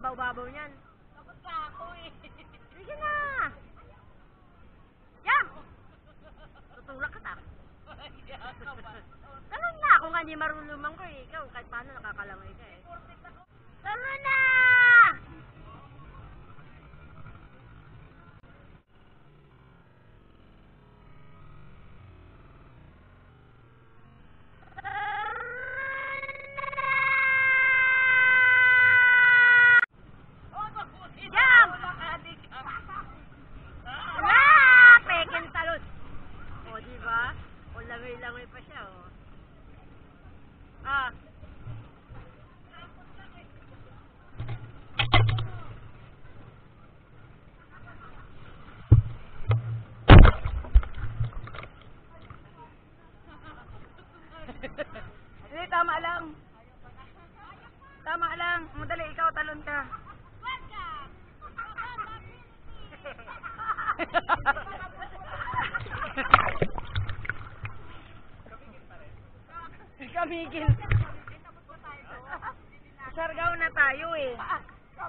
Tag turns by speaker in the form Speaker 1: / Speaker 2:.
Speaker 1: babaw-babaw niyan.
Speaker 2: Tapos pa ako eh.
Speaker 1: Sige na! Yam! Tutulak ka ta. Talon na! Kung hindi marulumang ko eh. Ikaw, kahit paano nakakalangoy ka eh. Talon na! Langoy pa siya, oh. Ah. Hindi, tama lang. Tama lang. Madali, ikaw talon ka. Kamigil. Sargaw na tayo eh.